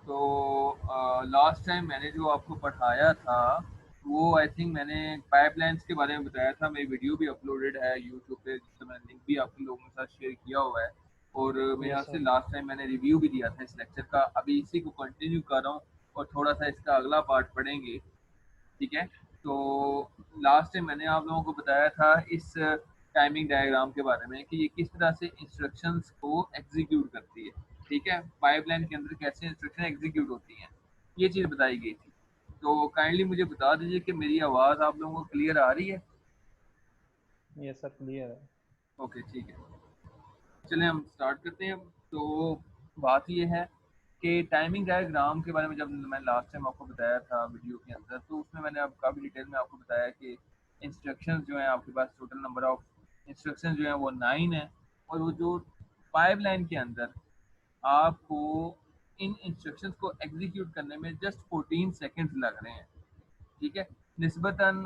तो last time मैंने जो आपको पढ़ाया था वो आई थिंक मैंने पाइपलाइंस के बारे में बताया था। मेरी वीडियो भी अपलोडेड है यूट्यूब पे, जिससे मैंने लिंक भी आपके लोगों के साथ शेयर किया हुआ है। और मेरे यहाँ यस से सर। लास्ट टाइम मैंने रिव्यू भी दिया था इस लेक्चर का, अभी इसी को कंटिन्यू कर रहा हूँ और थोड़ा सा इसका अगला पार्ट पढ़ेंगे। ठीक है। तो लास्ट टाइम मैंने आप लोगों को बताया था इस टाइमिंग डायग्राम के बारे में कि ये किस तरह से इंस्ट्रक्शंस को एग्जीक्यूट करती है। ठीक है, पाइपलाइन के अंदर कैसे इंस्ट्रक्शन एग्जीक्यूट होती हैं, ये चीज़ बताई गई थी। तो काइंडली मुझे बता दीजिए कि मेरी आवाज़ आप लोगों को क्लियर आ रही है। यस सर, क्लियर है। ओके ठीक है, चलिए हम स्टार्ट करते हैं। तो बात ये है कि टाइमिंग डायग्राम के बारे में जब मैं लास्ट टाइम आपको बताया था वीडियो के अंदर, तो उसमें मैंने अब काफ़ी डिटेल में आपको बताया कि इंस्ट्रक्शंस जो हैं आपके पास, टोटल नंबर ऑफ इंस्ट्रक्शंस जो हैं वो 9 है। और वो जो पाइपलाइन के अंदर आपको इन इंस्ट्रक्शंस को एग्जीक्यूट करने में जस्ट 14 सेकेंड्स लग रहे हैं। ठीक है, निस्बतन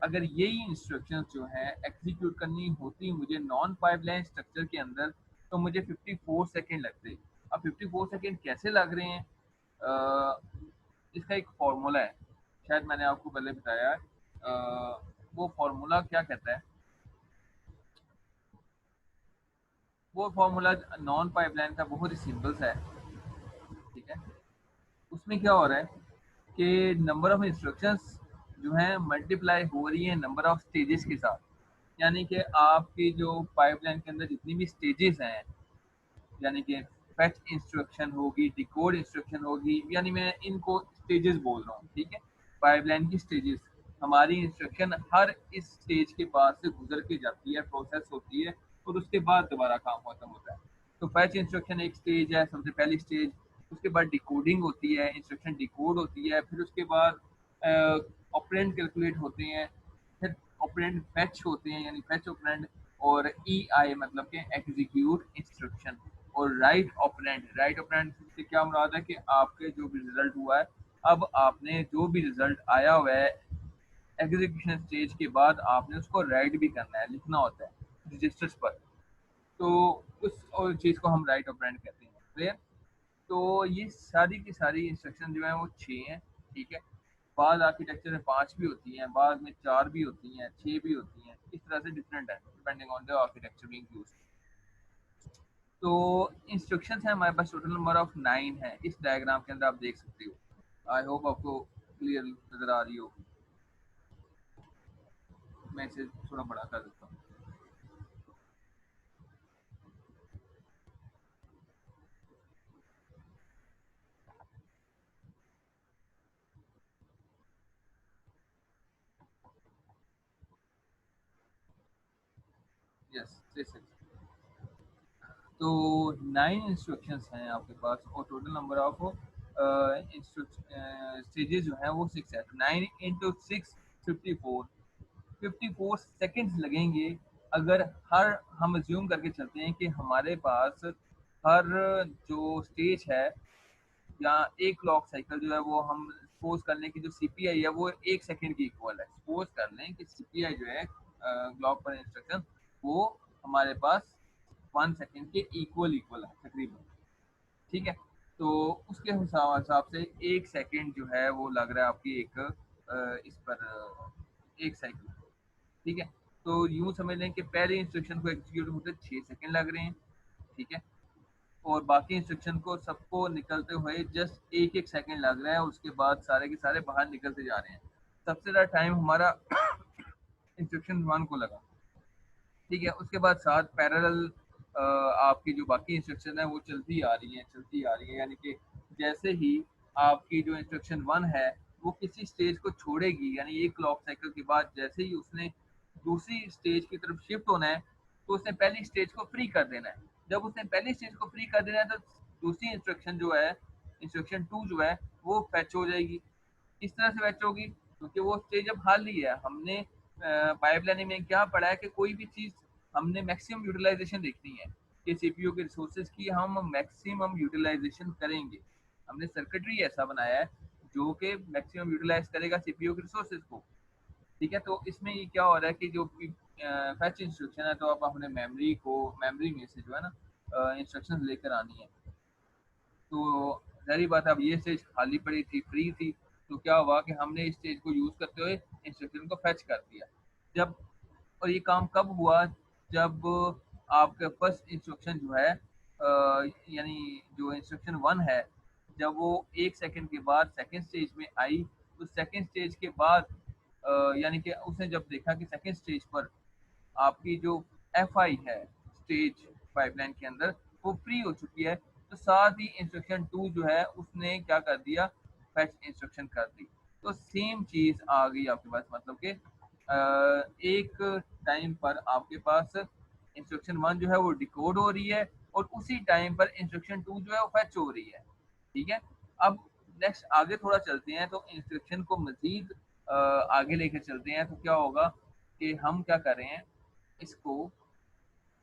अगर यही इंस्ट्रक्शंस जो हैं एग्जीक्यूट करनी होती मुझे नॉन पाइपलाइन स्ट्रक्चर के अंदर, तो मुझे 54 सेकेंड लगते। अब 54 सेकेंड कैसे लग रहे हैं, इसका एक फार्मूला है, शायद मैंने आपको पहले बताया है। वो फार्मूला क्या कहता है, वो फार्मूला नॉन पाइपलाइन का बहुत ही सिंपल सा है। ठीक है, उसमें क्या हो रहा है कि नंबर ऑफ इंस्ट्रक्शंस जो हैं मल्टीप्लाई हो रही है नंबर ऑफ स्टेजेस के साथ। यानी कि आपकी जो पाइपलाइन के अंदर जितनी भी स्टेजेस हैं, यानी कि फेच इंस्ट्रक्शन होगी, डिकोड इंस्ट्रक्शन होगी, यानी मैं इनको स्टेजेस बोल रहा हूँ। ठीक है, पाइपलाइन की स्टेजेस, हमारी इंस्ट्रक्शन हर इस स्टेज के पास से गुजर के जाती है, प्रोसेस होती है और उसके बाद दोबारा काम खत्म होता है। तो फैच इंस्ट्रक्शन एक स्टेज है, सबसे पहली स्टेज। उसके बाद डिकोडिंग होती है, इंस्ट्रक्शन डिकोड होती है। फिर उसके बाद ऑपरेंड कैलकुलेट होते हैं। फिर ऑपरेंड फैच होते हैं, यानी फैच ऑपरेंड। और ई आई मतलब कि एग्जीक्यूट इंस्ट्रक्शन। और राइट ऑपरेंड से क्या मुराद है कि आपके जो भी रिजल्ट हुआ है, अब आपने जो भी रिजल्ट आया हुआ है एग्जीक्यूशन स्टेज के बाद आपने उसको राइट भी करना है, लिखना होता है रजिस्टर्स पर। तो उस और चीज़ को हम राइट ऑपरेंड कहते हैं। क्लियर। तो ये सारी की सारी इंस्ट्रक्शन जो है वो 6 हैं। ठीक है, बाद आर्किटेक्चर में 5 भी होती हैं, बाद में 4 भी होती हैं, 6 भी होती हैं, इस तरह से डिफरेंट है depending on the architecture being used. तो इंस्ट्रक्शंस हैं हमारे पास, टोटल नंबर ऑफ 9 है इस डायग्राम के अंदर, आप देख सकते हो। आई होप आपको क्लियर नज़र आ रही हो। मैं इसे थोड़ा बड़ा कर देता हूँ। यस, तो 9 इंस्ट्रक्शंस हैं आपके पास और टोटल नंबर ऑफ स्टेजेस जो हैं वो 6 है। 9 इंटू 6 54, 54 सेकेंड्स लगेंगे। अगर हर हम अज्यूम करके चलते हैं कि हमारे पास हर जो स्टेज है या एक क्लॉक साइकिल जो है वो हम सपोज कर लें कि जो सीपीआई है वो 1 सेकेंड की इक्वल है। सपोज कर लें कि सीपीआई जो है क्लॉक पर इंस्ट्रक्शन वो हमारे पास 1 सेकेंड के इक्वल है तकरीबन। ठीक है, तो उसके हिसाब से 1 सेकेंड जो है वो लग रहा है आपकी एक इस पर एक साइकिल। ठीक है, तो यूं समझ लें कि पहले इंस्ट्रक्शन को एग्जीक्यूट होते 6 सेकेंड लग रहे हैं। ठीक है, और बाकी इंस्ट्रक्शन को सबको निकलते हुए जस्ट एक एक सेकेंड लग रहा है, उसके बाद सारे के सारे बाहर निकलते जा रहे हैं। सबसे ज़्यादा टाइम हमारा इंस्ट्रक्शन 1 को लगा। ठीक है, उसके बाद साथ पैरेलल आपकी जो बाकी इंस्ट्रक्शन है वो चलती आ रही है, यानी कि जैसे ही आपकी जो इंस्ट्रक्शन 1 है वो किसी स्टेज को छोड़ेगी, यानी एक क्लॉक साइकिल के बाद जैसे ही उसने दूसरी स्टेज की तरफ शिफ्ट होना है, तो उसने पहली स्टेज को फ्री कर देना है। जब उसने पहली स्टेज को फ्री कर देना है तो दूसरी इंस्ट्रक्शन जो है, इंस्ट्रक्शन 2 जो है वो फैच हो जाएगी। इस तरह से फैच होगी क्योंकि वो स्टेज अब खाली है। हमने पाइपलाइनिंग में क्या पढ़ा है कि कोई भी चीज़ हमने मैक्सिमम यूटिलाइजेशन देखनी है कि सीपीयू के रिसोर्सेज की हम मैक्सिमम यूटिलाइजेशन करेंगे। हमने सर्किटरी ऐसा बनाया है जो कि मैक्सिमम यूटिलाइज करेगा सीपीयू के रिसोर्सेज को। ठीक है, तो इसमें ये क्या हो रहा है कि जो फैच इंस्ट्रक्शन है, तो अब हमने मेमोरी में से जो है ना इंस्ट्रक्शन लेकर आनी है। तो जाहिर बात है अब ये स्टेज खाली पड़ी थी, फ्री थी, तो क्या हुआ कि हमने इस स्टेज को यूज करते हुए इंस्ट्रक्शन को फेच कर दिया। जब और ये काम कब हुआ, जब आपके फर्स्ट इंस्ट्रक्शन जो है यानी जो इंस्ट्रक्शन 1 है, जब वो 1 सेकंड के बाद सेकंड स्टेज में आई, तो सेकंड स्टेज के बाद यानी कि उसने जब देखा कि सेकंड स्टेज पर आपकी जो एफ आई है स्टेज पाइपलाइन के अंदर वो फ्री हो चुकी है, तो साथ ही इंस्ट्रक्शन 2 जो है उसने क्या कर दिया, फेच इंस्ट्रक्शन कर दी। तो सेम चीज आ गई आपके पास, मतलब कि एक टाइम पर आपके पास इंस्ट्रक्शन 1 जो है वो डिकोड हो रही है और उसी टाइम पर इंस्ट्रक्शन 2 जो है वो फेच हो रही है। ठीक है, अब नेक्स्ट आगे थोड़ा चलते हैं, तो इंस्ट्रक्शन को मजीद आगे लेकर चलते हैं, तो क्या होगा कि हम क्या कर रहे हैं इसको,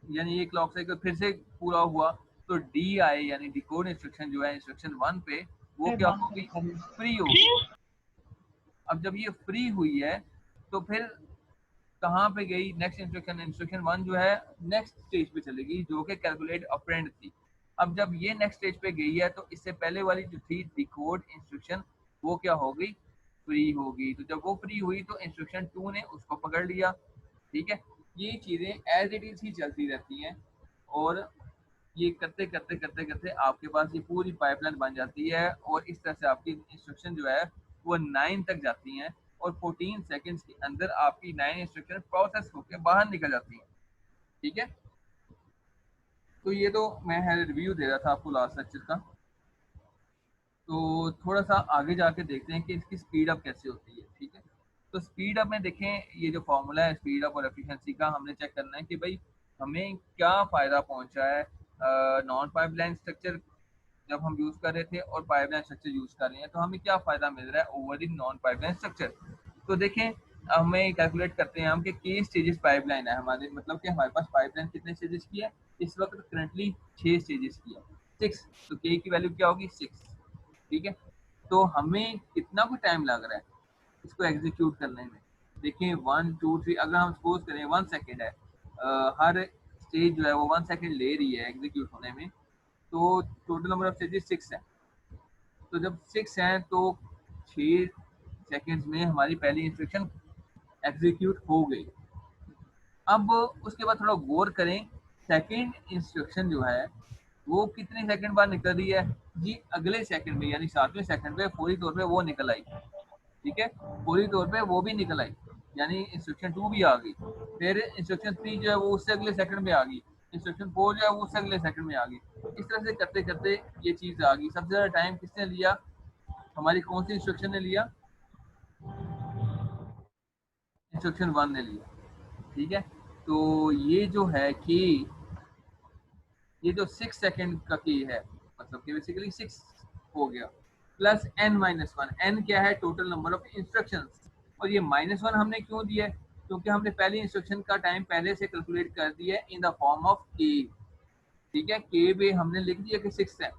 यानी ये क्लॉक साइकिल फिर से पूरा हुआ, तो डी आई यानी डिकोड इंस्ट्रक्शन जो है इंस्ट्रक्शन 1 पे वो क्या होगी, फ्री होगी। अब जब ये फ्री हुई है तो फिर कहाँ पे गई नेक्स्ट इंस्ट्रक्शन, इंस्ट्रक्शन 1 जो है नेक्स्ट स्टेज पे चलेगी जो कि कैलकुलेट ऑपरेंड थी। अब जब ये नेक्स्ट स्टेज पे गई है तो इससे पहले वाली जो थी डिकोड इंस्ट्रक्शन वो क्या हो गई, फ्री होगी। तो जब वो फ्री हुई तो इंस्ट्रक्शन 2 ने उसको पकड़ लिया। ठीक है, ये चीजें एज इट इज ही चलती रहती हैं और ये करते करते करते करते आपके पास ये पूरी पाइपलाइन बन जाती है और इस तरह से आपकी इंस्ट्रक्शन जो है वो 9 तक जाती हैं और 14 सेकंड्स के अंदर आपकी 9 इंस्ट्रक्शन प्रोसेस होकर बाहर निकल जाती हैं। ठीक है, तो ये तो मैं रिव्यू दे रहा था आपको लास्ट लेक्चर का, तो थोड़ा सा आगे जाके देखते हैं कि इसकी स्पीड अप कैसे होती है। ठीक है, तो स्पीड अप में देखें, ये जो फॉर्मूला है स्पीड अप और एफिशिएंसी का, हमने चेक करना है कि भाई हमें क्या फ़ायदा पहुंचा है नॉन पाइपलाइन स्ट्रक्चर जब हम यूज़ कर रहे थे और पाइपलाइन स्ट्रक्चर यूज़ कर रहे हैं, तो हमें क्या फ़ायदा मिल रहा है over the non pipeline structure. तो देखें, हमें कैलकुलेट करते हैं हम कि के स्टेजेस पाइपलाइन है हमारे, मतलब कि हमारे पास पाइपलाइन कितने स्टेजेस की है, इस वक्त करंटली 6 स्टेजेस की है, 6, तो के की वैल्यू क्या होगी 6। ठीक है, तो हमें कितना कुछ टाइम लग रहा है इसको एग्जीक्यूट करने में। देखिए 1 2 3, अगर हम सपोज करें 1 सेकेंड है, हर स्टेज जो है वो 1 सेकेंड ले रही है एग्जीक्यूट होने में, तो टोटल नंबर ऑफ स्टेजेस 6 है। तो जब 6 हैं तो 6 सेकेंड्स में हमारी पहली इंस्ट्रक्शन एग्जीक्यूट हो गई। अब उसके बाद थोड़ा गौर करें, सेकेंड इंस्ट्रक्शन जो है वो कितने सेकंड बाद निकल रही है जी, अगले सेकंड में यानी 7वें सेकंड पे फौरी तौर पे वो निकल आई। ठीक है, फौरी तौर पे वो भी निकल आई, यानी इंस्ट्रक्शन 2 भी आ गई। फिर इंस्ट्रक्शन 3 जो है वो उससे अगले सेकंड में आ गई, इंस्ट्रक्शन 4 जो है वो उससे अगले सेकंड में आ गई। इस तरह से करते करते ये चीज़ आ गई। सबसे ज़्यादा टाइम किसने लिया, हमारी कौन सी इंस्ट्रक्शन ने लिया, इंस्ट्रक्शन 1 ने लिया। ठीक है, तो ये जो है कि ये जो 6 सेकंड का की है, मतलब कि बेसिकली 6 हो गया प्लस n-1। n क्या है, टोटल नंबर ऑफ इंस्ट्रक्शंस, और ये -1 हमने क्यों दिया है, क्योंकि हमने पहली इंस्ट्रक्शन का टाइम पहले से कैलकुलेट कर दिया है इन द फॉर्म ऑफ के। ठीक है, के पे हमने लिख दिया कि 6 है,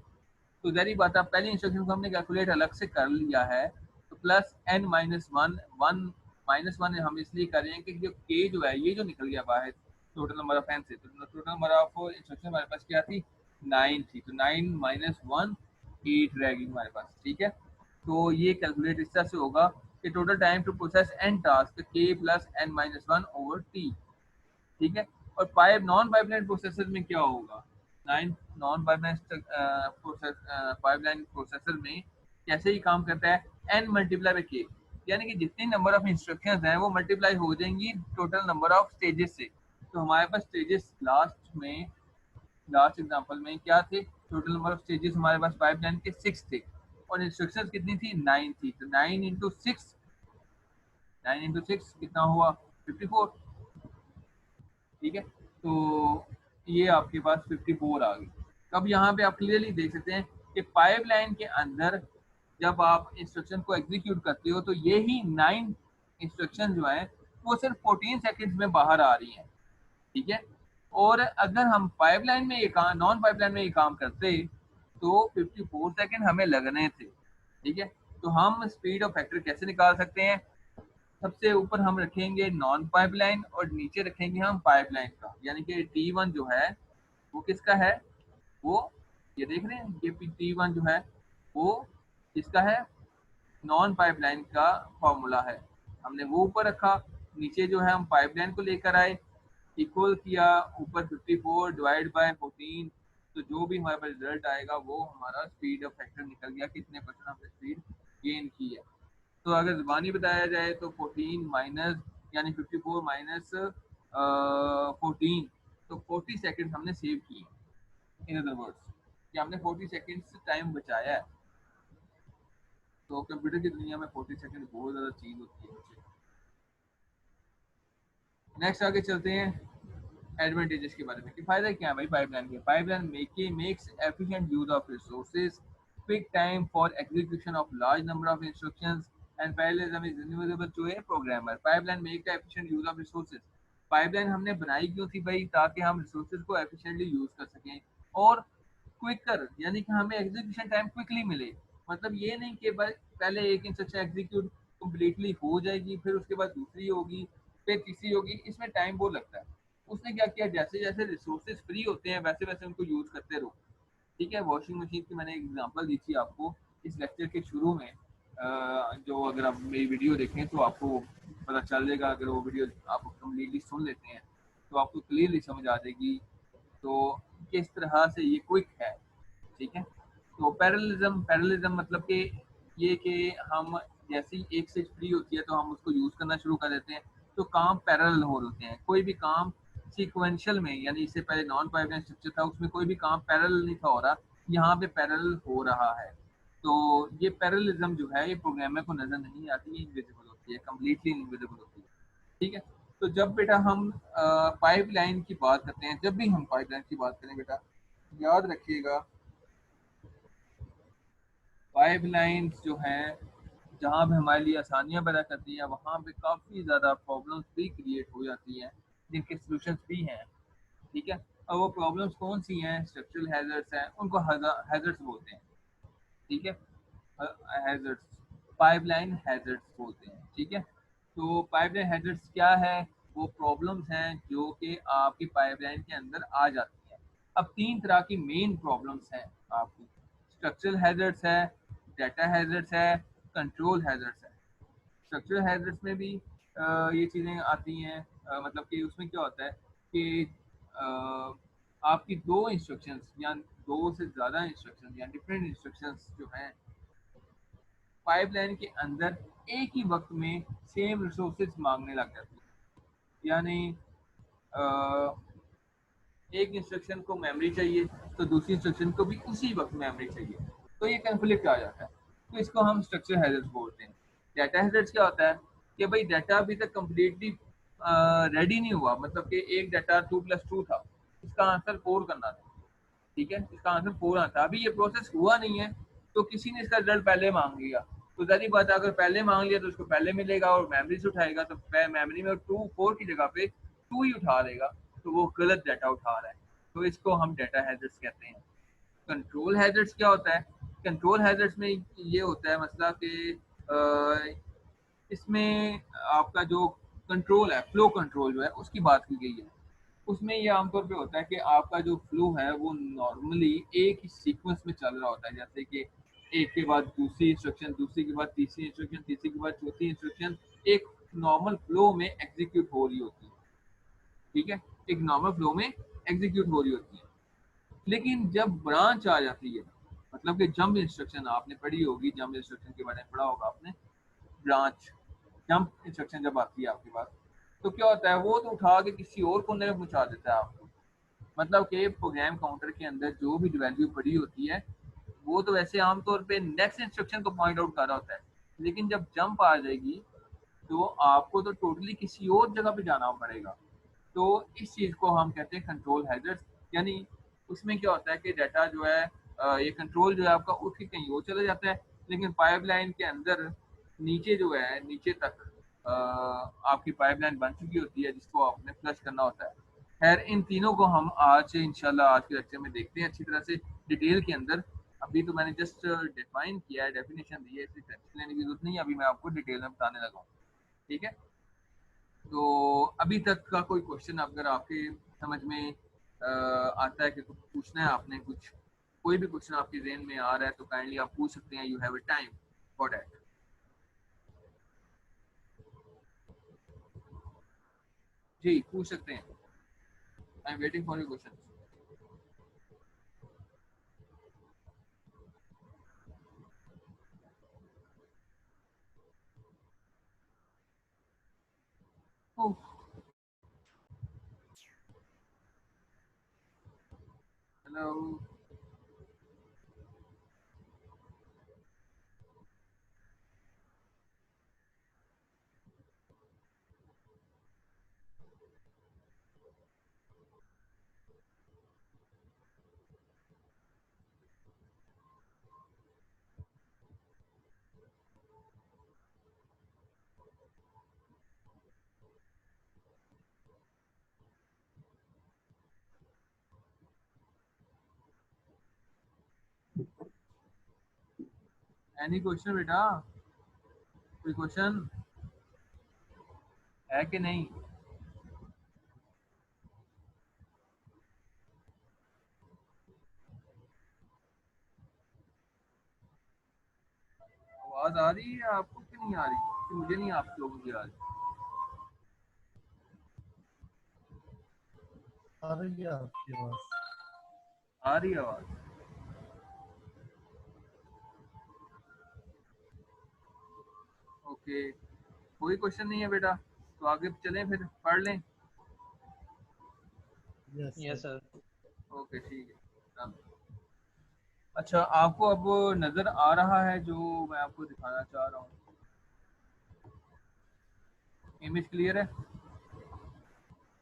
तो जारी बात है पहली इंस्ट्रक्शन को हमने कैलकुलेट अलग से कर लिया है, तो प्लस n-1 1 हम इसलिए कर रहे हैं कि जो के जो है ये जो निकल गया बाहर टोटल नंबर ऑफ एन से, तो टोटल नंबर ऑफ इंस्ट्रक्शन हमारे पास क्या थी, 9 थी, तो 9 - 1 8 रहेगी हमारे पास। ठीक है, तो ये कैलकुलेट इस तरह से होगा कि total time to process n task के प्लस n-1 ओवर टी। ठीक है, और नॉन पाइपलाइन प्रोसेसर में क्या होगा, नॉन पाइपलाइन प्रोसेसर में कैसे ही काम करता है, एन मल्टीप्लाई बाई के, यानी कि जितने नंबर ऑफ इंस्ट्रक्शंस हैं वो मल्टीप्लाई हो जाएंगी टोटल नंबर ऑफ स्टेजेस से। तो हमारे पास स्टेजेस लास्ट एग्जांपल में क्या थे, टोटल नंबर ऑफ स्टेजेस हमारे पास पाइपलाइन के 6 थे और इंस्ट्रक्शंस कितनी थी, 9 थी, तो 9 इंटू 6 कितना हुआ, 54। ठीक है, तो ये आपके पास 54 आ गई। अब यहाँ पे आप क्लियरली देख सकते हैं कि पाइपलाइन के अंदर जब आप इंस्ट्रक्शन को एग्जीक्यूट करते हो तो ये ही 9 इंस्ट्रक्शन जो है वो सिर्फ 14 सेकंड्स में बाहर आ रही हैं। ठीक है, और अगर हम पाइपलाइन में ये काम, नॉन पाइपलाइन में ये काम करते तो 54 सेकंड हमें लगने थे। ठीक है, तो हम स्पीड ऑफ फैक्टर कैसे निकाल सकते हैं, सबसे ऊपर हम रखेंगे नॉन पाइपलाइन और नीचे रखेंगे हम पाइपलाइन का, यानी कि T1 जो है वो किसका है, वो ये देख रहे हैं ये T1 जो है वो इसका है नॉन पाइपलाइन का फॉर्मूला है, हमने वो ऊपर रखा, नीचे जो है हम पाइपलाइन को लेकर आए, इक्वल किया, ऊपर 54 डिवाइड बाय 14, तो जो भी हमारे पास रिजल्ट आएगा वो हमारा स्पीड ऑफ फैक्टर निकल गया, कितने परसेंट हमने स्पीड गेन की है। तो अगर ज़बानी बताया जाए तो 14 माइनस यानी 54 माइनस 14, तो 40 सेकंड हमने सेव किए, इन अदर वर्ड्स कि हमने 40 सेकंड्स टाइम बचाया है। तो कंप्यूटर की दुनिया में 40 सेकंड बहुत ज़्यादा चीज़ होती है। नेक्स्ट आगे चलते हैं एडवांटेजेस के बारे में कि फ़ायदा क्या है भाई पाइपलाइन के। Pipeline makes efficient use of resources, quick time for execution of large number of instructions and parallelism is invisible to a programmer. Pipeline make efficient use of resources, pipeline हमने बनाई क्यों थी भाई, ताकि हम रिसोर्सेज को efficiently use कर सकें और क्विकर यानी कि हमें एग्जीक्यूशन टाइम क्विकली मिले। मतलब ये नहीं कि भाई पहले एक इंस्ट्रक्शन एग्जीक्यूट कम्प्लीटली हो जाएगी, फिर उसके बाद दूसरी होगी, फिर तीसरी होगी, इसमें टाइम बहुत लगता है। उसने क्या किया, जैसे जैसे रिसोर्सेज फ्री होते हैं वैसे वैसे उनको यूज करते रहो। ठीक है, वॉशिंग मशीन की मैंने एक एग्जांपल दी थी आपको इस लेक्चर के शुरू में, जो अगर आप मेरी वीडियो देखें तो आपको पता चल जाएगा, अगर वो वीडियो आप कम्प्लीटली सुन लेते हैं तो आपको क्लियरली समझ आ जाएगी। तो किस तरह से ये क्विक है। ठीक है, तो पैरेललिज्म मतलब कि ये कि हम जैसे ही एक स्विच फ्री होती है तो हम उसको यूज़ करना शुरू कर देते हैं, तो काम पैरेलल हो रहे होते हैं। कोई भी काम सीक्वेंशियल में यानी इससे पहले नॉन पाइपलाइन स्ट्रक्चर था, उसमें कोई भी काम पैरेलल नहीं था हो रहा, यहाँ पे पैरेलल हो रहा है। तो ये पैरेललिज्म जो है ये प्रोग्रामर को नज़र नहीं आती, इनविजिबल होती है, कम्प्लीटली इनविजिबल होती है। ठीक है, तो जब बेटा हम पाइपलाइन की बात करते हैं, जब भी हम पाइपलाइन की बात करें बेटा याद रखिएगा, पाइपलाइंस जो हैं जहाँ पे हमारे लिए आसानियाँ पैदा करती हैं वहाँ पे काफ़ी ज़्यादा प्रॉब्लम्स भी क्रिएट हो जाती हैं जिनके सॉल्यूशंस भी हैं। ठीक है, और वो प्रॉब्लम्स कौन सी हैं, स्ट्रक्चरल हैज़र्ड्स हैं, उनको हैज़र्ड्स बोलते हैं। ठीक है, हैज़र्ड्स, पाइपलाइन हैज़र्ड्स बोलते हैं। ठीक है, तो पाइपलाइन हैज़र्ड्स क्या है, वो प्रॉब्लम्स हैं जो कि आपकी पाइपलाइन के अंदर आ जाती हैं। अब तीन तरह की मेन प्रॉब्लम्स हैं आपकी, स्ट्रक्चरल हैज़र्ड्स है, डाटा हैज़र्ड्स है, कंट्रोल हैज़र्ड्स है। स्ट्रक्चरल हैज़र्ड्स में भी ये चीज़ें आती हैं, मतलब कि उसमें क्या होता है कि आपकी दो इंस्ट्रक्शंस या दो से ज़्यादा इंस्ट्रक्शन या डिफरेंट इंस्ट्रक्शंस जो हैं पाइपलाइन के अंदर एक ही वक्त में सेम रिसोर्सेज मांगने लग जाती है। यानी अ, एक इंस्ट्रक्शन को मेमोरी चाहिए तो दूसरी इंस्ट्रक्शन को भी उसी वक्त मेमोरी चाहिए, तो ये कन्फ्लिक्ट आ जाता है। तो इसको हम स्ट्रक्चर हैजर्ड्स बोलते हैं। डाटा हैजर्ड्स क्या होता है कि भाई डाटा अभी तक कम्प्लीटली रेडी नहीं हुआ, मतलब कि एक डाटा 2+2 था, इसका आंसर 4 करना था। ठीक है, इसका आंसर 4 आता है, अभी ये प्रोसेस हुआ नहीं है, तो किसी ने इसका रिजल्ट पहले मांग लिया, तो जारी बात है अगर पहले मांग लिया तो उसको पहले मिलेगा और मेमोरी से उठाएगा तो मेमोरी में 4 की जगह पे 2 ही उठा देगा, तो वो गलत डाटा उठा रहा है। तो इसको हम डाटा हैजर्ड्स कहते हैं। कंट्रोल हैजर्ड्स क्या होता है, कंट्रोल हैजर्ड्स में ये होता है मसला कि इसमें आपका जो कंट्रोल है, फ्लो कंट्रोल जो है उसकी बात की गई है। उसमें ये आमतौर पे होता है कि आपका जो फ्लो है वो नॉर्मली एक ही सीक्वेंस में चल रहा होता है, जैसे कि एक के बाद दूसरी इंस्ट्रक्शन, दूसरी के बाद तीसरी इंस्ट्रक्शन, तीसरी के बाद चौथी इंस्ट्रक्शन, एक नॉर्मल फ्लो में एग्जीक्यूट हो रही होती है। ठीक है, एक नॉर्मल फ्लो में एग्जीक्यूट हो रही होती है। लेकिन जब ब्रांच आ जाती है, मतलब कि जंप इंस्ट्रक्शन आपने पढ़ी होगी, जंप इंस्ट्रक्शन के बारे में पढ़ा होगा आपने, ब्रांच जंप इंस्ट्रक्शन जब आती है आपके पास, तो क्या होता है वो तो उठा के किसी और कोने में पहुंचा देता है आपको। मतलब कि प्रोग्राम काउंटर के अंदर जो भी वैल्यू पड़ी होती है वो तो वैसे आमतौर पे नेक्स्ट इंस्ट्रक्शन को पॉइंट आउट कर रहा होता है, लेकिन जब जंप आ जाएगी तो आपको तो टोटली किसी और जगह पे जाना पड़ेगा। तो इस चीज़ को हम कहते हैं कंट्रोल हैजर्ड्स। यानी उसमें क्या होता है कि डाटा जो है ये कंट्रोल जो है आपका उठ के कहीं और चला जाता है, लेकिन पाइपलाइन के अंदर नीचे जो है नीचे तक आपकी पाइपलाइन बन चुकी होती है जिसको आपने फ्लश करना होता है। खैर इन तीनों को हम आज इंशाल्लाह आज के लेक्चर में देखते हैं अच्छी तरह से डिटेल के अंदर। अभी तो मैंने जस्ट डिफाइन किया है, डेफिनेशन दी है, इसलिए टेंशन लेने की जरूरत नहीं, अभी मैं आपको डिटेल में बताने लगा हूँ। ठीक है, तो अभी तक का कोई क्वेश्चन अगर आपके समझ में आता है कि कुछ पूछना है आपने कुछ। कोई भी क्वेश्चन आपके ज़हन में आ रहा है तो काइंडली आप पूछ सकते हैं, you have a time for that. जी पूछ सकते हैं, I am waiting for your question. Hello. Any question बेटा, कोई क्वेश्चन है कि नहीं? आवाज आ रही है आपको कि नहीं आ रही? कि मुझे नहीं, आप लोगों की आ रही? आ रही है आपकी आवाज। आ रही है आवाज। ओके, कोई क्वेश्चन नहीं है बेटा, तो आगे चलें फिर पढ़ लें। Yes yes sir. Sir. Okay ठीक है, डन। अच्छा, आपको अब नज़र आ रहा है जो मैं आपको दिखाना चाह रहा हूँ? इमेज क्लियर है?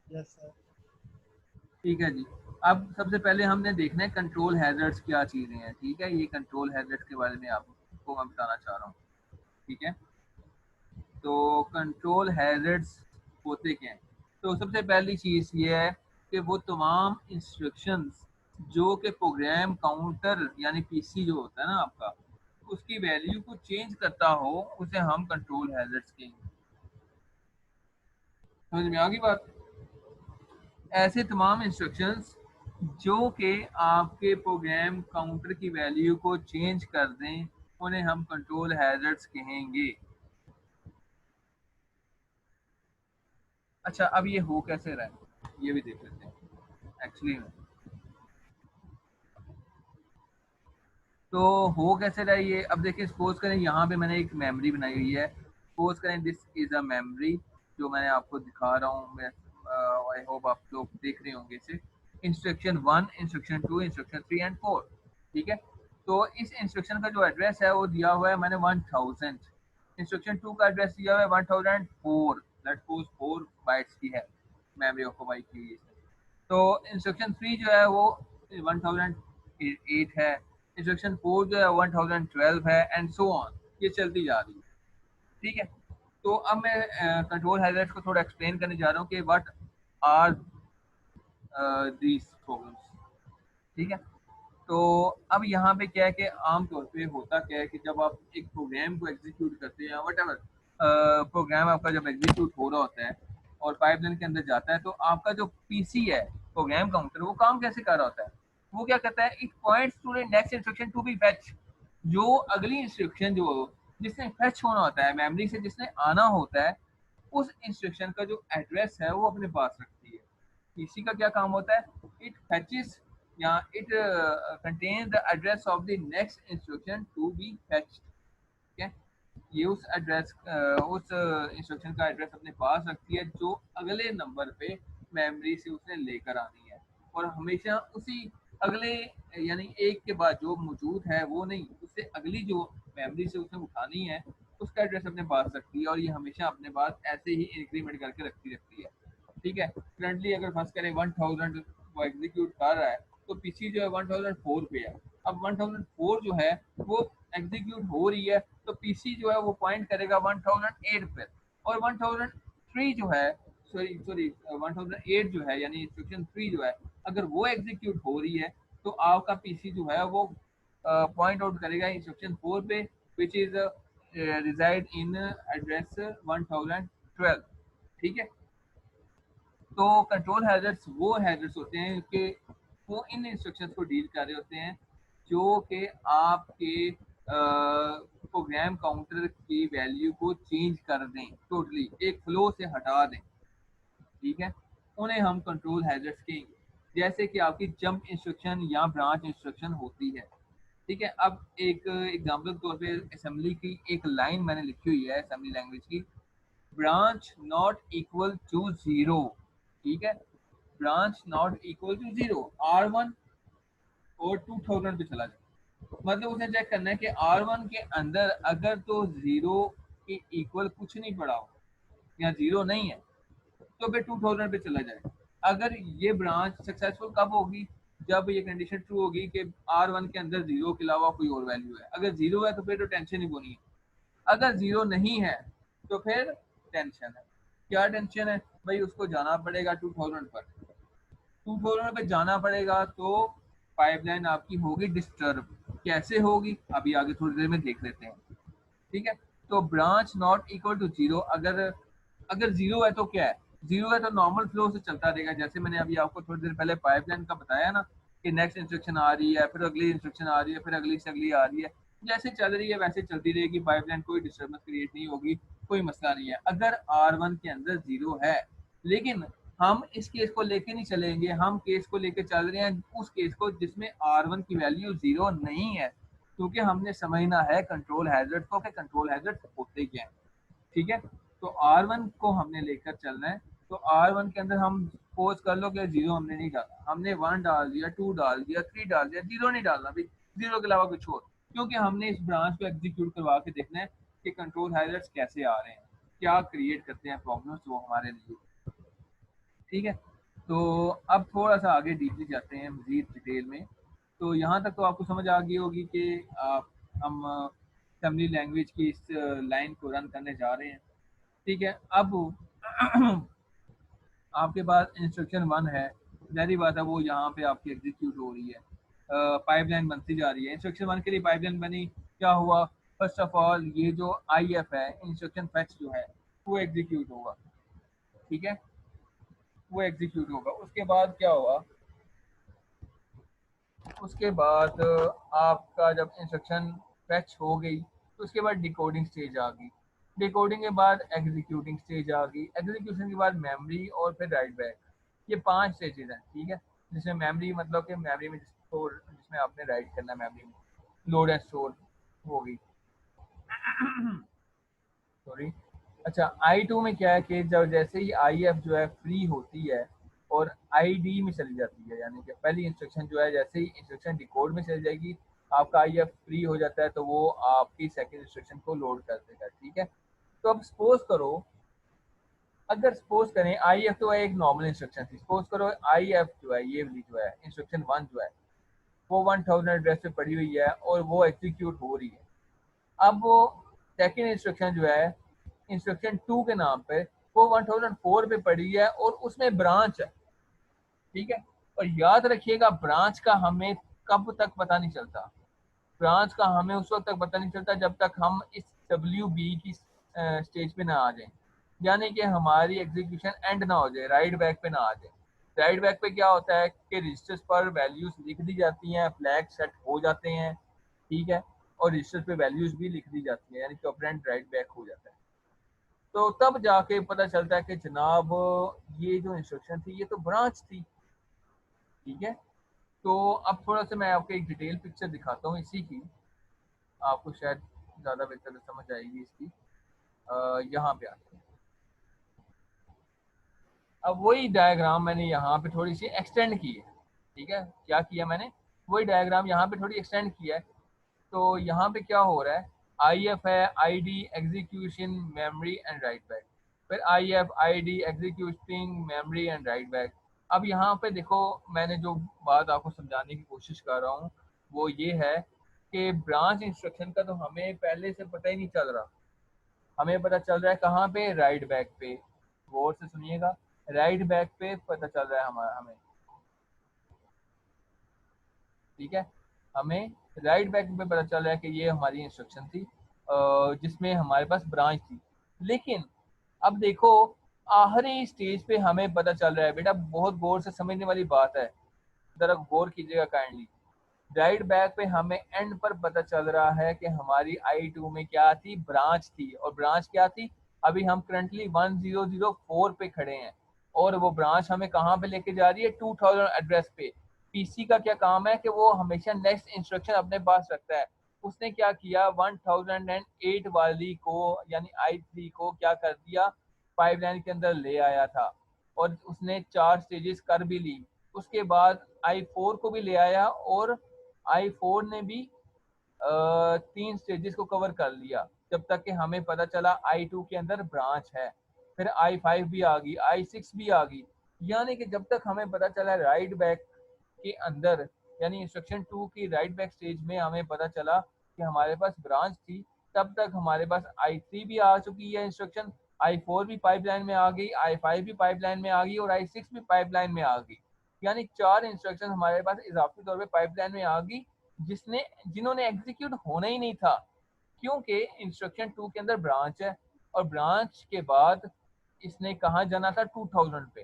Yes sir. ठीक है जी। अब सबसे पहले हमने देखना है कंट्रोल हैजर्ड्स क्या चीज़ें हैं। ठीक है, ये कंट्रोल हैजर्ड्स के बारे में आपको मैं बताना चाह रहा हूँ। ठीक है, तो कंट्रोल हैजर्ड्स होते क्या हैं? तो सबसे पहली चीज़ ये है कि वो तमाम इंस्ट्रक्शंस जो कि प्रोग्राम काउंटर यानी पीसी जो होता है ना आपका, उसकी वैल्यू को चेंज करता हो, उसे हम कंट्रोल हैजर्ड्स कहेंगे। समझ में आ गई बात? ऐसे तमाम इंस्ट्रक्शंस जो कि आपके प्रोग्राम काउंटर की वैल्यू को चेंज कर दें, उन्हें हम कंट्रोल हैजर्ड्स कहेंगे। अच्छा, अब ये हो कैसे रहा है ये भी देख लेते हैं एक्चुअली में। तो हो कैसे रहा है ये, अब देखिए सपोज करें यहाँ पे मैंने एक मेमोरी बनाई हुई है। सपोज करें दिस इज़ अ मेमोरी जो मैंने आपको दिखा रहा हूँ मैं। आई होप आप लोग देख रहे होंगे इसे। Instruction 1, instruction 2, instruction 3 and 4। ठीक है, तो इस इंस्ट्रक्शन का जो एड्रेस है वो दिया हुआ है मैंने 1000। इंस्ट्रक्शन 2 का एड्रेस दिया हुआ है 1004। लेट्स सपोज 4 बाइट्स की है मेमोरी ऑक्यूपाई की हुई है। तो इंस्ट्रक्शन 3 जो है वो 1008 है। इंस्ट्रक्शन 4 जो है 1012 है एंड सो ऑन, ये चलती जा रही है। ठीक है, तो अब मैं कंट्रोल हैजर्ड्स को थोड़ा एक्सप्लेन करने जा रहा हूँ कि व्हाट आर दीज प्रॉब्लम्स। ठीक है, तो अब यहाँ पे क्या है कि आमतौर पे होता क्या है कि जब आप एक प्रोग्राम को एग्जीक्यूट करते हैं या वट एवर प्रोग्राम आपका जब एग्जीक्यूट हो रहा होता है और पाइपलाइन के अंदर जाता है, तो आपका जो पीसी है प्रोग्राम काउंटर वो काम कैसे कर रहा होता है? वो क्या करता है, it points to the next instruction to be fetch. जो अगली इंस्ट्रक्शन जो जिसने फेच होना होता है मेमोरी से, जिसने आना होता है, उस इंस्ट्रक्शन का जो एड्रेस है वो अपने पास रखती है। पीसी का क्या काम होता है, इट फैचेस या it contains the address of the next instruction to be fetched. ठीक है, ये उस एड्रेस उस इंस्ट्रक्शन का एड्रेस अपने पास रखती है जो अगले नंबर पे मेमोरी से उसने लेकर आनी है। और हमेशा उसी अगले यानी एक के बाद जो मौजूद है वो नहीं, उससे अगली जो मेमोरी से उसने उठानी है उसका एड्रेस अपने पास रखती है, और ये हमेशा अपने पास ऐसे ही इंक्रीमेंट करके रखती रहती है। ठीक है, करंटली अगर फर्स्ट करें 1000 वो एग्जीक्यूट कर रहा है, तो पीसी जो है 1004 पे है। अब 1004 जो है वो एग्जीक्यूट हो रही है, तो पीसी जो है वो पॉइंट करेगा 1008 पर। और 1003 जो है, सॉरी सॉरी 1008 जो है यानी इंस्ट्रक्शन 3 जो है, अगर वो एग्जीक्यूट हो रही है तो आपका पीसी जो है वो पॉइंट आउट करेगा इंस्ट्रक्शन 4 पे, which is resided in address 1012। ठीक है, तो कंट्रोल हैजर्ड्स वो हैजर्ड्स होते हैं कि वो इन इंस्ट्रक्शंस को डील कर रहे होते हैं जो कि आपके प्रोग्राम काउंटर की वैल्यू को चेंज कर दें, टोटली एक फ्लो से हटा दें, ठीक है, उन्हें हम कंट्रोल हैजर्ड्स कहेंगे। जैसे कि आपकी जंप इंस्ट्रक्शन या ब्रांच इंस्ट्रक्शन होती है, ठीक है। अब एक एग्जांपल के तौर पे असेंबली की एक लाइन मैंने लिखी हुई है असेंबली लैंग्वेज की, branch not equal to zero, ठीक है, branch not equal to zero, R1 और 2000 पे चला जाए, मतलब उसे चेक करना है कि R1 के अंदर अगर तो जीरो के इक्वल कुछ नहीं पड़ा हो या जीरो नहीं है तो फिर 2000 पे चला जाए। अगर ये ब्रांच सक्सेसफुल कब होगी, जब ये कंडीशन ट्रू होगी कि R1 के अंदर जीरो के अलावा कोई और वैल्यू है। अगर जीरो है तो फिर तो टेंशन ही कोई नहीं है, अगर जीरो नहीं है तो फिर टेंशन है। क्या टेंशन है भाई, उसको जाना पड़ेगा 2000 पर, 2000 पे जाना पड़ेगा तो पाइपलाइन आपकी होगी डिस्टर्ब। कैसे होगी अभी आगे थोड़ी देर में देख लेते हैं, ठीक है। तो branch not equal to zero, अगर अगर जीरो है तो क्या है, जीरो है तो नॉर्मल फ्लो से चलता रहेगा। जैसे मैंने अभी आपको थोड़ी देर पहले पाइपलाइन का बताया ना कि नेक्स्ट इंस्ट्रक्शन आ रही है, फिर अगली इंस्ट्रक्शन आ रही है, फिर अगली से अगली आ रही है, जैसे चल रही है वैसे चलती रहेगी पाइपलाइन, कोई डिस्टर्बेंस क्रिएट नहीं होगी, कोई मसला नहीं है। अगर R1 के अंदर जीरो है, लेकिन हम इस केस को लेके नहीं चलेंगे, हम केस को लेके चल रहे हैं उस केस को जिसमें R1 की वैल्यू जीरो नहीं है, क्योंकि हमने समझना है कंट्रोल हैजर्ड को कि कंट्रोल हैजर्ड होते क्या है, ठीक है। तो R1 को हमने लेकर चलना है। तो R1 के अंदर हम सपोज कर लो कि जीरो हमने नहीं डाला, हमने 1 डाल दिया, 2 डाल दिया, 3 डाल दिया, जीरो नहीं डालना भाई, जीरो के अलावा कुछ और, क्योंकि हमने इस ब्रांच को एग्जीक्यूट करवा के देखना है कि कंट्रोल हैजर्ड्स कैसे आ रहे हैं, क्या क्रिएट करते हैं प्रॉब्लम्स वो हमारे लिए, ठीक है। तो अब थोड़ा सा आगे डीपली जाते हैं मजीद डिटेल में। तो यहाँ तक तो आपको समझ आ गई होगी कि हम असेंबली लैंग्वेज की इस लाइन को रन करने जा रहे हैं, ठीक है। अब आपके पास इंस्ट्रक्शन 1 है, जारी बात है वो यहाँ पे आपकी एग्जीक्यूट हो रही है, पाइपलाइन बनती जा रही है। इंस्ट्रक्शन 1 के लिए पाइपलाइन बनी, क्या हुआ, फर्स्ट ऑफ ऑल ये जो IF है इंस्ट्रक्शन फेच जो है वो एग्जीक्यूट होगा, ठीक है, वो एग्जीक्यूट होगा। उसके बाद क्या हुआ, उसके बाद आपका जब इंस्ट्रक्शन फेच हो गई तो उसके बाद डिकोडिंग स्टेज आ गई, डिकोडिंग के बाद एग्जीक्यूटिंग स्टेज आ गई, एग्जीक्यूशन के बाद मेमोरी और फिर राइट बैक। ये 5 स्टेजेस हैं, ठीक है, जिसमें मेमोरी मतलब कि मेमोरी में जिसमें आपने राइट करना है, मेमोरी में लोड एंड स्टोर हो गई, सॉरी। अच्छा I2 में क्या है कि जब जैसे ही IF जो है फ्री होती है और ID में चली जाती है, यानी कि पहली इंस्ट्रक्शन जो है जैसे ही इंस्ट्रक्शन डिकोड में चली जाएगी आपका IF फ्री हो जाता है तो वो आपकी सेकंड इंस्ट्रक्शन को लोड कर देगा, ठीक है। तो अब सपोज करो, अगर सपोज करें IF तो एक नॉर्मल इंस्ट्रक्शन थी, सपोज करो IF जो है ये वाली जो है इंस्ट्रक्शन 1 जो है वो 1000 एड्रेस पे पड़ी हुई है और वो एग्जीक्यूट हो रही है। अब वो सेकेंड इंस्ट्रक्शन जो है इंस्ट्रक्शन 2 के नाम पे वो 1004 पे पड़ी है और उसमें ब्रांच है, ठीक है। और याद रखिएगा ब्रांच का हमें कब तक पता नहीं चलता, ब्रांच का हमें उस वक्त तक पता नहीं चलता जब तक हम इस WB की स्टेज पे ना आ जाए, यानी कि हमारी एग्जीक्यूशन एंड ना हो जाए, राइट बैक पे ना आ जाए। राइट बैक पे क्या होता है कि रजिस्टर्स पर वैल्यूज लिख दी जाती हैं, फ्लैग सेट हो जाते हैं, ठीक है, और रजिस्टर पे वैल्यूज भी लिख दी जाती है, यानी कि ऑपरेंड राइट बैक हो जाता है। तो तब जाके पता चलता है कि जनाब ये जो इंस्ट्रक्शन थी ये तो ब्रांच थी, ठीक है। तो अब थोड़ा सा मैं आपको एक डिटेल पिक्चर दिखाता हूँ इसी की, आपको शायद ज़्यादा बेहतर समझ आएगी इसकी। यहाँ पे आते हैं, अब वही डायग्राम मैंने यहाँ पे थोड़ी सी एक्सटेंड की है, ठीक है, क्या किया मैंने, वही डायग्राम यहाँ पे थोड़ी एक्सटेंड किया है। तो यहाँ पे क्या हो रहा है, IF है, ID execution memory and right back, फिर IF ID executing memory and right back. अब यहाँ पे देखो मैंने जो बात आपको समझाने की कोशिश कर रहा हूँ वो ये है कि ब्रांच इंस्ट्रक्शन का तो हमें पहले से पता ही नहीं चल रहा, हमें पता चल रहा है कहाँ पे, राइट बैक पे, गौर से सुनिएगा, राइट बैक पे पता चल रहा है हमारा हमें, ठीक है, हमें राइट बैक पे पता चल रहा है कि ये हमारी इंस्ट्रक्शन थी जिसमें हमारे पास ब्रांच थी। लेकिन अब देखो आखिरी स्टेज पे हमें पता चल रहा है, बेटा बहुत गौर से समझने वाली बात है, जरा गौर कीजिएगा काइंडली, राइट बैक पे हमें एंड पर पता चल रहा है कि हमारी I2 में क्या थी, ब्रांच थी, और ब्रांच क्या थी, अभी हम करंटली 1004 पे खड़े हैं और वो ब्रांच हमें कहाँ पे लेके जा रही है, 2000 एड्रेस पे। पीसी का क्या काम है कि वो हमेशा नेक्स्ट इंस्ट्रक्शन अपने पास रखता है। उसने क्या किया, 1008 वाली को यानी I3 को क्या कर दिया, पाइपलाइन के अंदर ले आया था और उसने 4 स्टेजेस कर भी ली। उसके बाद I4 को भी ले आया और I4 ने भी 3 स्टेजेस को कवर कर लिया जब तक कि हमें पता चला I2 के अंदर ब्रांच है। फिर I5 भी आ गई, I6 भी आ गई, यानी कि जब तक हमें पता चला राइट बैक के अंदर यानी इंस्ट्रक्शन 2 की राइट बैक स्टेज में हमें पता चला कि हमारे पास ब्रांच थी, तब तक हमारे पास I3 भी आ चुकी है इंस्ट्रक्शन, I4 भी पाइपलाइन में आ गई, I5 भी पाइपलाइन में आ गई और I6 भी पाइपलाइन में आ गई। यानी 4 इंस्ट्रक्शन हमारे पास इजाफी तौर पे पाइपलाइन में आ गई जिन्होंने एग्जीक्यूट होना ही नहीं था, क्योंकि इंस्ट्रक्शन 2 के अंदर ब्रांच है और ब्रांच के बाद इसने कहाँ जाना था, 2000 पे।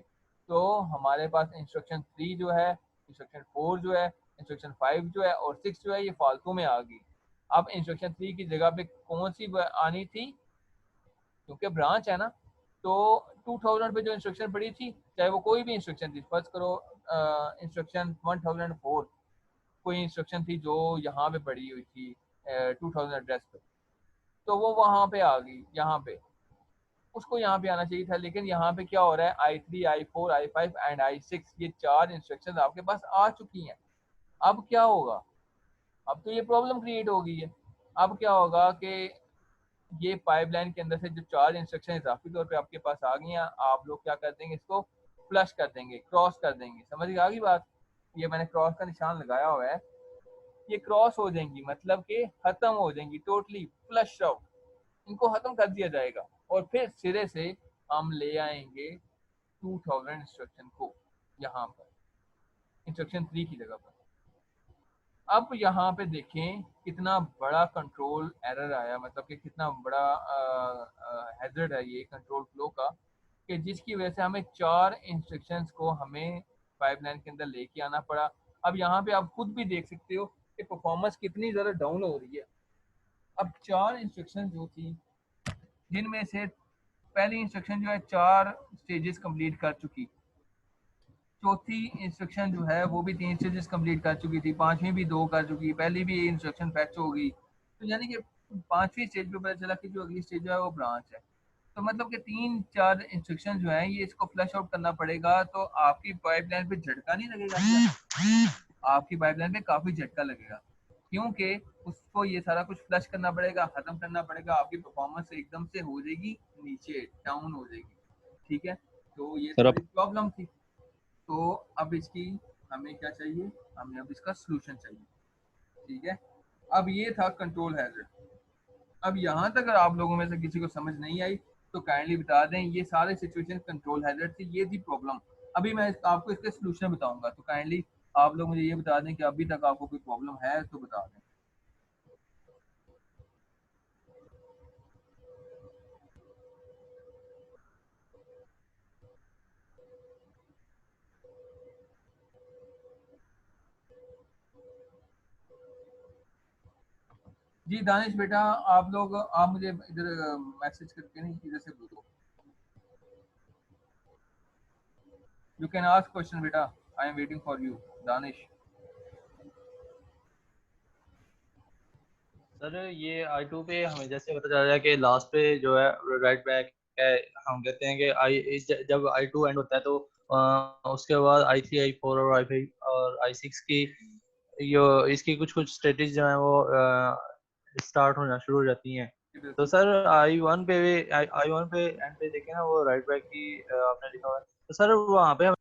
तो हमारे पास इंस्ट्रक्शन 3 जो है, इंस्ट्रक्शन 4 जो है, इंस्ट्रक्शन 5 जो है और 6 जो है, ये फालतू में आ गई। अब इंस्ट्रक्शन 3 की जगह पे कौन सी आनी थी, क्योंकि ब्रांच है ना, तो 2000 पे जो इंस्ट्रक्शन पड़ी थी, चाहे वो कोई भी इंस्ट्रक्शन थी, फर्स्ट करो इंस्ट्रक्शन 1004 कोई इंस्ट्रक्शन थी जो यहाँ पे पड़ी हुई थी 2000 एड्रेस पे, तो वो वहाँ पे आ गई, यहाँ पे उसको यहाँ पे आना चाहिए था। लेकिन यहाँ पे क्या हो रहा है, I3 I4 I5 and I6 ये 4 इंस्ट्रक्शन आपके पास आ चुकी हैं। अब क्या होगा, अब तो ये प्रॉब्लम क्रिएट हो गई है। अब क्या होगा कि ये पाइपलाइन के अंदर से जो 4 इंस्ट्रक्शन इजाफी तौर पे आपके पास आ गई हैं, आप लोग क्या कर देंगे, इसको फ्लश कर देंगे, क्रॉस कर देंगे। समझ आ गई बात, ये मैंने क्रॉस का निशान लगाया हुआ है, ये क्रॉस हो जाएंगी मतलब कि खत्म हो जाएंगी, टोटली फ्लश आउट, इनको खत्म कर दिया जाएगा और फिर सिरे से हम ले आएंगे 2000 इंस्ट्रक्शन को यहाँ पर इंस्ट्रक्शन 3 की जगह पर। अब यहाँ पे देखें कितना बड़ा कंट्रोल एरर आया, मतलब कि कितना बड़ा हैजर्ड है ये कंट्रोल फ्लो का, कि जिसकी वजह से हमें 4 इंस्ट्रक्शंस को हमें पाइपलाइन के अंदर लेके आना पड़ा। अब यहाँ पे आप खुद भी देख सकते हो कि परफॉर्मेंस कितनी ज़्यादा डाउन हो रही है। अब 4 इंस्ट्रक्शन जो थी, जिनमें से पहली इंस्ट्रक्शन जो है 4 स्टेजेस कंप्लीट कर चुकी, चौथी इंस्ट्रक्शन जो है वो भी 3 स्टेजेस कंप्लीट कर चुकी थी, पांचवी भी 2 कर चुकी, पहली भी इंस्ट्रक्शन फैच हो गई, तो यानी कि पांचवी स्टेज पे पता चला कि जो अगली स्टेज है वो ब्रांच है। तो मतलब कि 3-4 इंस्ट्रक्शन जो है ये इसको फ्लश आउट करना पड़ेगा, तो आपकी पाइपलाइन पे झटका नहीं लगेगा क्या? आपकी पाइपलाइन पे काफ़ी झटका लगेगा, क्योंकि उसको ये सारा कुछ फ्लश करना पड़ेगा, ख़त्म करना पड़ेगा, आपकी परफॉर्मेंस एकदम से हो जाएगी नीचे, डाउन हो जाएगी। ठीक है, तो ये सर थोड़ी अब प्रॉब्लम थी। तो अब इसकी हमें क्या चाहिए, हमें अब इसका सलूशन चाहिए। ठीक है, अब ये था कंट्रोल हैजर्ड। अब यहाँ तक अगर आप लोगों में से किसी को समझ नहीं आई तो काइंडली बता दें, ये सारे सिचुएशन कंट्रोल हैजर्ड थी, ये थी प्रॉब्लम। अभी मैं आपको इसके सलूशन बताऊंगा, तो काइंडली आप लोग मुझे ये बता दें कि अभी तक आपको कोई प्रॉब्लम है तो बता दें। जी दानिश बेटा, आप मुझे इधर मैसेज करके नहीं, इधर से बोलो, यू कैन आस्क क्वेश्चन बेटा, आई am waiting for you Danish. Sir ये I2 पे हमें जैसे पता चल रहा है कि लास्ट पे जो है राइट बैक है, हम कहते हैं कि जब I2 एंड होता है तो उसके बाद I3 I4 और I5 और I6 की यो इसकी कुछ कुछ स्ट्रेटेजी जो है वो स्टार्ट होना शुरू हो जाती हैं। तो सर I1 पे भी I1 पे एंड पे देखें ना, वो राइट बैक की आपने लिखा हुआ है, तो सर वहाँ पे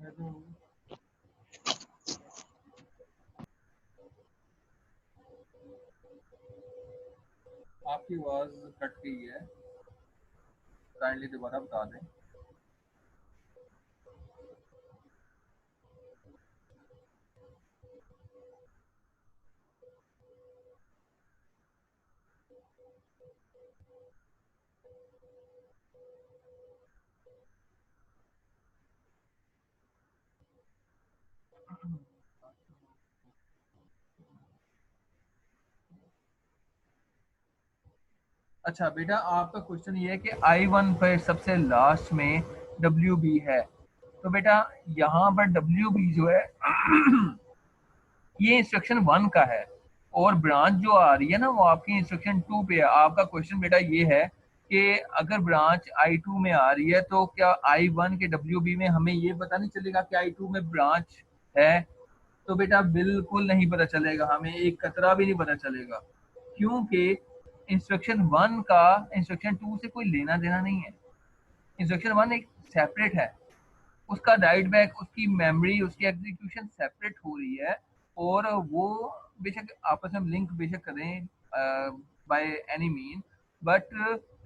हेलो, आपकी आवाज़ कट गई है, काइंडली दोबारा बता दें। अच्छा बेटा, आपका क्वेश्चन ये है कि I1 पर सबसे लास्ट में WB है। तो बेटा यहाँ पर WB जो है ये इंस्ट्रक्शन 1 का है, और ब्रांच जो आ रही है ना वो आपकी इंस्ट्रक्शन 2 पे है। आपका क्वेश्चन बेटा ये है कि अगर ब्रांच I2 में आ रही है तो क्या I1 के WB में हमें ये पता नहीं चलेगा कि I2 में ब्रांच है? तो बेटा बिल्कुल नहीं पता चलेगा, हमें एक कतरा भी नहीं पता चलेगा, क्योंकि इंस्ट्रक्शन 1 का इंस्ट्रक्शन 2 से कोई लेना देना नहीं है। इंस्ट्रक्शन 1 एक सेपरेट है, उसका राइट बैक, उसकी मेमोरी, उसकी एग्जीक्यूशन सेपरेट हो रही है, और वो बेशक आपस में लिंक बेशक करें by any mean, but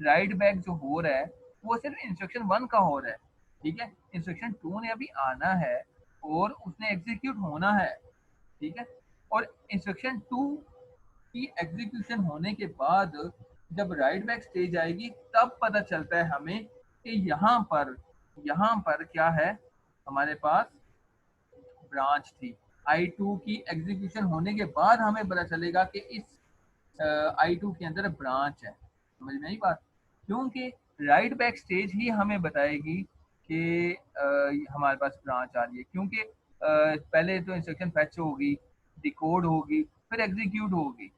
right back जो हो रहा है वो सिर्फ इंस्ट्रक्शन 1 का हो रहा है। ठीक है, इंस्ट्रक्शन 2 ने अभी आना है और उसने एग्जीक्यूट होना है। ठीक है, और इंस्ट्रक्शन 2 की एग्जीक्यूशन होने के बाद जब राइट बैक स्टेज आएगी तब पता चलता है हमें कि यहाँ पर क्या है, हमारे पास ब्रांच थी। I2 की एग्जीक्यूशन होने के बाद हमें पता चलेगा कि इस I2 के अंदर ब्रांच है। समझ में आई बात? क्योंकि राइट बैक स्टेज ही हमें बताएगी कि हमारे पास ब्रांच आ रही है, क्योंकि पहले तो इंस्ट्रक्शन फैच होगी, डिकोड होगी, फिर एग्जीक्यूट होगी।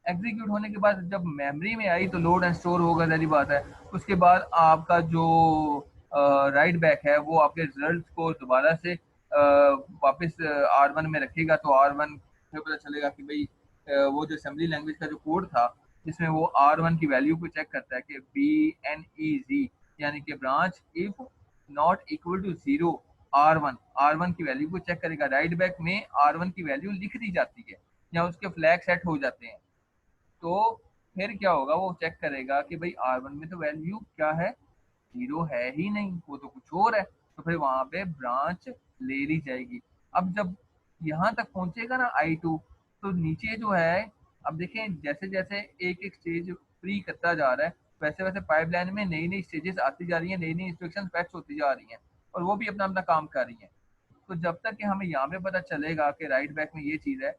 एग्जीक्यूट होने के बाद जब मेमोरी में आई तो लोड एंड स्टोर होगा, सारी बात है। उसके बाद आपका जो राइट बैक है वो आपके रिजल्ट को दोबारा से वापस R1 में रखेगा, तो R1 में पता चलेगा कि भाई वो जो असेंबली लैंग्वेज का जो कोड था जिसमें वो R1 की वैल्यू को चेक करता है कि BNEZ, यानी कि branch if not equal to 0 R1 की वैल्यू को चेक करेगा। राइट बैक में R1 की वैल्यू लिख दी जाती है या उसके फ्लैग सेट हो जाते हैं। तो फिर क्या होगा, वो चेक करेगा कि भाई R1 में तो वैल्यू क्या है, 0 है ही नहीं, वो तो कुछ और है। तो फिर वहां पे ब्रांच ले ली जाएगी। अब जब यहाँ तक पहुंचेगा ना I2, तो नीचे जो है, अब देखें जैसे जैसे एक एक स्टेज फ्री करता जा रहा है वैसे वैसे पाइपलाइन में नई नई स्टेजेस आती जा रही हैं, नई नई इंस्ट्रक्शन फैच होती जा रही हैं, और वो भी अपना अपना काम कर रही हैं। तो जब तक कि हमें यहाँ पे पता चलेगा कि राइट बैक में ये चीज़ है,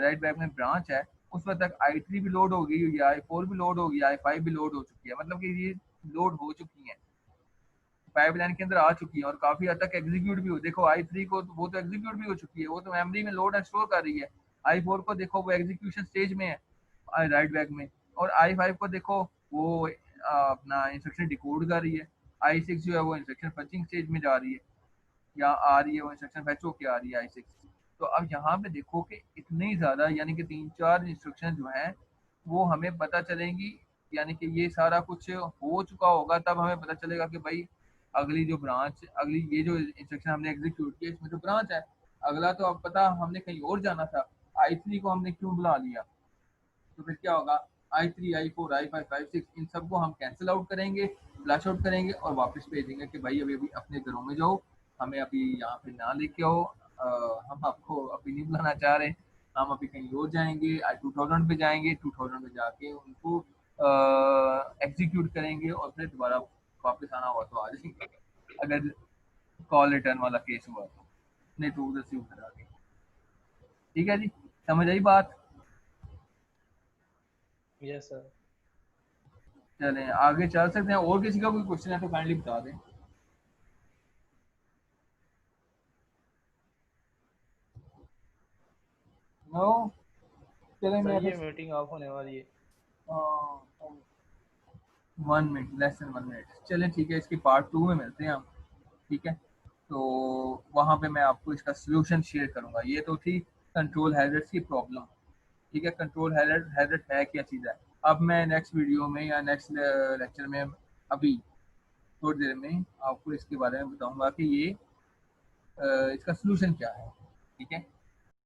राइट बैक में ब्रांच है, उस वक्त तक I3 भी लोड होगी या I4 भी लोड होगी, I5 भी लोड हो चुकी है, मतलब कि ये लोड हो चुकी हैं, पाइपलाइन के अंदर आ चुकी है और काफी हद तक एग्जीक्यूट भी हो। देखो I3 को तो वो तो एग्जीक्यूट भी हो चुकी है, वो तो मेमोरी में लोड एंड स्टोर कर रही है। I4 को देखो वो एग्जीक्यूशन स्टेज में है राइट बैक में, और I5 को देखो वो अपना इंस्ट्रक्शन डिकोड कर रही है। I6 जो है वो इंस्ट्रक्शन फचिंग स्टेज में जा रही है, या आ रही है, वो इंस्ट्रक्शन फैच होके आ रही है I6। तो अब यहाँ पे देखो कि इतनी ज़्यादा, यानी कि 3-4 इंस्ट्रक्शन जो हैं वो हमें पता चलेंगी, यानी कि ये सारा कुछ हो चुका होगा तब हमें पता चलेगा कि भाई अगली जो ब्रांच, अगली ये जो इंस्ट्रक्शन हमने एग्जीक्यूट किया इसमें तो ब्रांच है। अगला तो अब पता हमने कहीं और जाना था, I3 को हमने क्यों बुला लिया? तो फिर क्या होगा, I3 I4 I5 I6 इन सबको हम कैंसिल आउट करेंगे, फ्लैश आउट करेंगे और वापस भेज देंगे कि भाई अभी अभी अपने घरों में जाओ, हमें अभी यहाँ पे ना लेके आओ, हम आपको अभी नहीं बुलाना चाह रहे, हम अभी कहीं और जाएंगे, 2000 पे जाएंगे, 2000 पे जाके उनको एग्जीक्यूट करेंगे और फिर दोबारा वापस आना हुआ तो आ जाएंगे, अगर कॉल रिटर्न वाला केस हुआ तो, नहीं तो उधर से उधर आ गए। ठीक है जी, समझ आई बात? Yes sir. चलें आगे चल सकते हैं, और किसी का कोई क्वेश्चन है तो काइंडली बता दें। नो, चलें सर मैं ये मीटिंग ऑफ होने वाली है। 1 मिनट, लेस देन 1 मिनट। चलें ठीक है, इसकी पार्ट 2 में मिलते हैं हम। ठीक है, तो वहाँ पे मैं आपको इसका सोल्यूशन शेयर करूँगा। ये तो थी कंट्रोल हैजर्ड्स की प्रॉब्लम। ठीक है, कंट्रोल हैजर्ड है क्या चीज़ है, अब मैं नेक्स्ट वीडियो में या नेक्स्ट लेक्चर में अभी थोड़ी देर में आपको इसके बारे में बताऊंगा कि ये इसका सोल्यूशन क्या है। ठीक है।